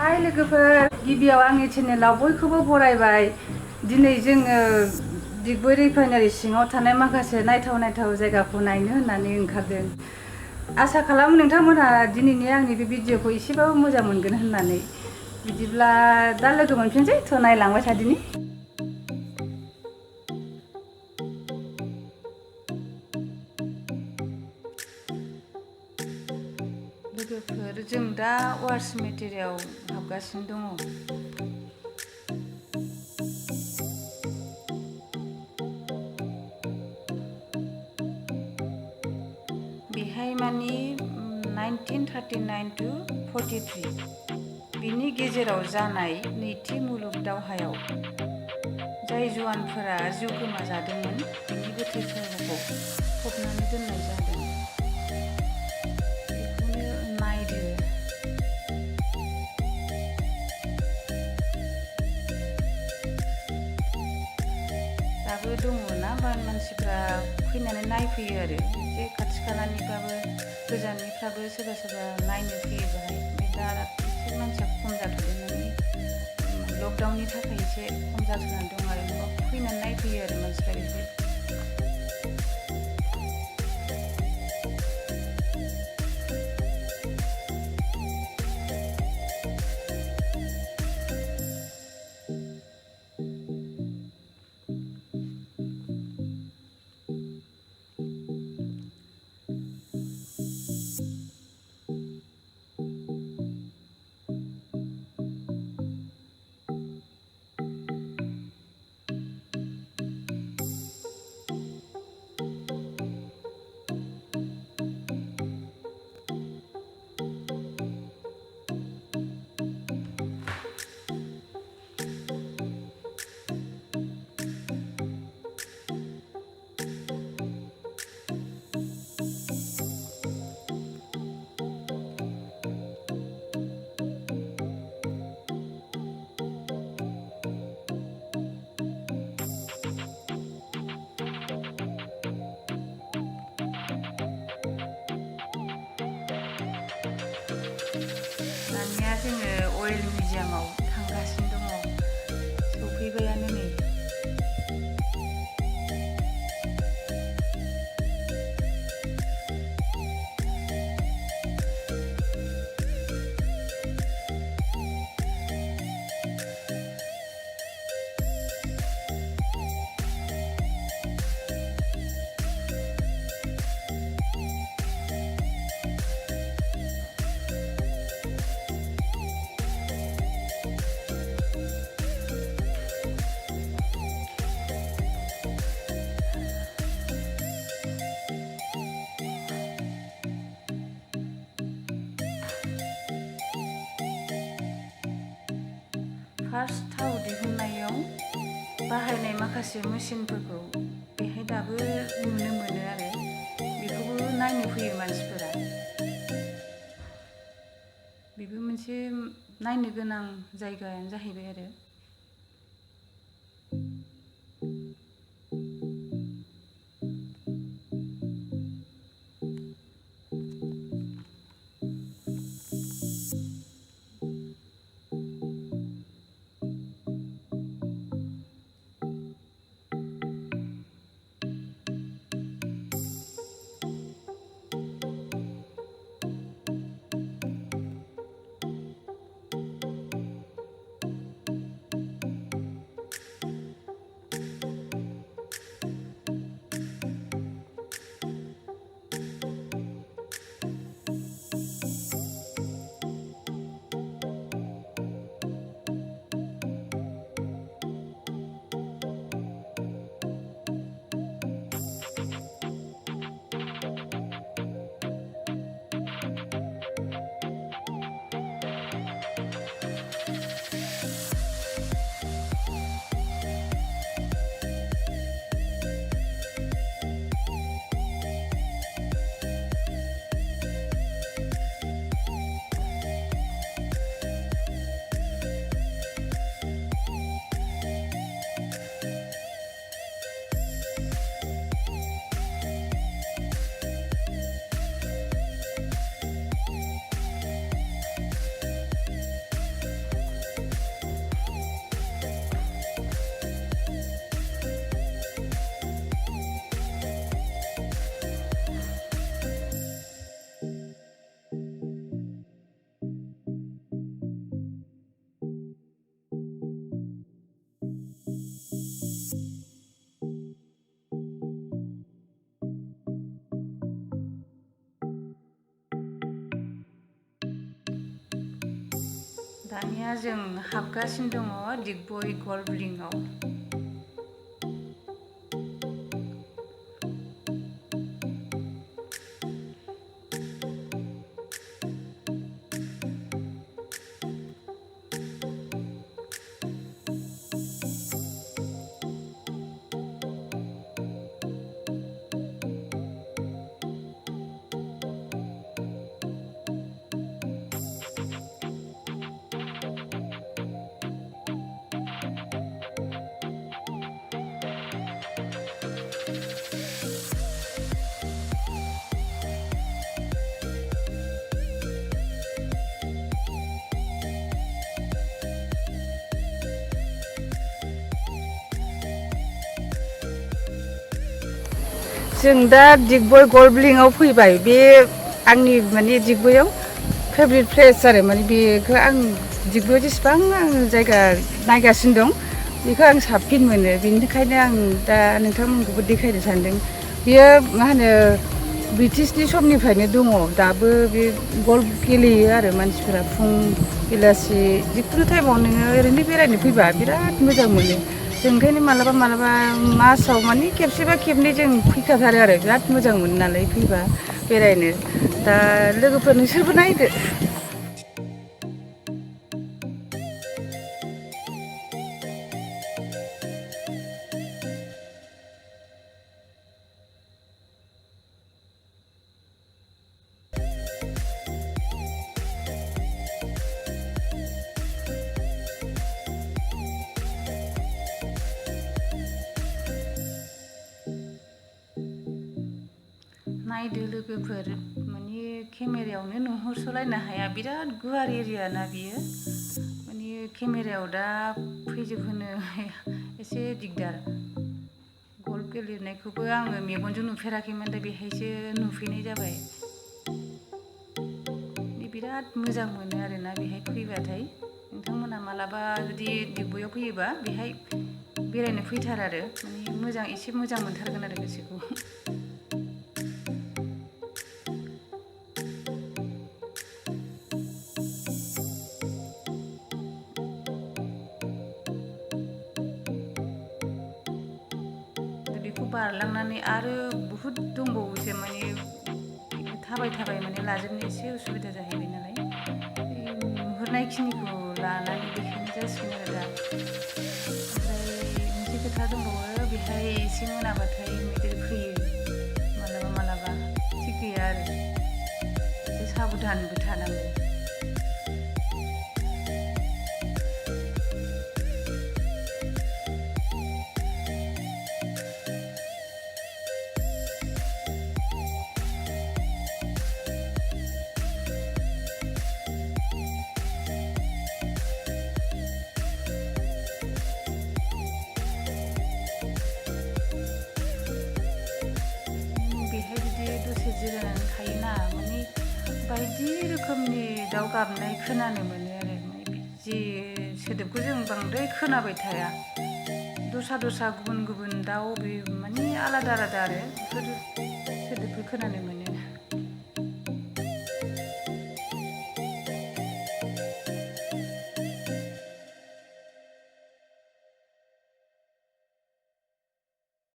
हाय लोगोफोर, गिबियाव आंनि चेनेलाव बयखौबो बरायबाय। दिनै जोङो दिगबय रिफाइनारि सिङाव थानाय माखासे नायथाव जायगाखौ नायनो होननानै ओंखारदों। आसा खालामो नोंथांमोनहा दिनैनि आंनि बे भिडिअखौ एसेबाबो मोजां मोनगोन होननानै। बिदिब्ला दा लोगो मोनफिनसै, थ' नायलांबाय थादिनि। लोगोफोर, जों दा वार्स मेटेरियाव हाबगासिनो दङ। बेहाय मानि 1939 to 43 बिनि गेजेराव जानाय नैथि मुलुग दावहायाव जाय जवानफोरा जिउ गोमाजादोंमोन बिनि गोथै सह'खौ फबनानै दोननाय जादों। बेखौनो नायदो। दाबो दङ ना, मानसिफ्रा फैनानै नायफैयो आरो एसे खाथि खालानिफ्राबो गोजाननिफ्राबो सोरबा नायनो फैयो बेहाय। दा एसे मानसिया खम जाथ'दों, माने लकडाउननि थाखाय एसे खम जाथ'नानै दं आरो न'आव फैनानै नायफैयो आरो मानसिफ्रा बेहाय। दानिया जोङो अइल मिउजियामाव थांगासिनो दङ, सफैबायानो नै। फार्स्ट थाव दिहुननायाव बाहायनाय माखासे मेचिनफोरखौ बेहाय दाबो नुनो मोनो आरो बेखौबो नायनो फैयो मानसिफोरा। बेबो मोनसे नायनो गोनां जायगायानो जाहैबाय आरो। दानिया जों हाबगासिनो दङ दिगबय गल्फ रिंआव। जों दा दिगबय गल्फ रिंआव फैबाय। बे आंनि माने दिगबयआव फेभरेट प्लेस आरो माने बेखौ आं दिगबयआव जेसेबां आं जायगा नायगासिनो दं बेखौ आं साबसिन मोनो। बेनि थाखायनो आं दा नोंथांमोनखौबो देखायनो सानदों। बेयो मा होनो ब्रिटिशनि समनिफ्रायनो दङ दाबो बे गल्फ गेलेयो आरो मानसिफोरा फुं बेलासि जिखुनु टाइमाव नोङो ओरैनो बेरायनो फैबा बिराद मोजां मोनो। जों ओंखायनो मालाबा मासाव माने खेबसेबा खेबनै जों फैखाथारो आरो बिराद मोजां मोनो नालाय फैबा बेरायनो। दा लोगोफोर नोंसोरबो नायदो। नायदो लोगोफोर माने केमेरायावनो नुहुरस'लायनो हाया बिराद गुवार एरिया ना बियो। माने केमेरायाव दा फैजोबहोनो एसे दिगदार। गल्फ गेलेनायखौबो आङो मेगनजों नुफेराखैमोन दा बेहायसो नुफैनाय जाबाय। बिराद मोजां मोनो आरोना बेहाय फैबाथाय। नोंथांमोना मालाबा जुदि दिगबयआव फैयोबा बेहाय बेरायनो फैथार आरो माने मोजां एसे मोजां मोनथारगोन आरो गोसोखौ। बेखौ बारलांनानै आरो बुहुद दंबावोसो माने थाबाय माने लाजोबनो एसे उसुबिदा जाहैबाय नालाय नुहुरनायखिनिखौ लानानै देखायनाय जासिगोन आरो दा। ओमफ्राय मोनसे खोथा दंबावो बेहाय एसे मोनाबाथाय मैदेर फैयो मालाबा थिग गैया आरो एसे साबधानबो थानांगौ। दसे जिरायनानै थायोना माने बायदि रोखोमनि दाउ गाबनाय खोनानो मोनो आरो माने जे सोदोबखौ जों बांद्राय खोनाबाय थाया। दस्रा गुबुन दाउ बे माने आलादा आरो बेफोर सोदोबफोर खोनानो मोनो।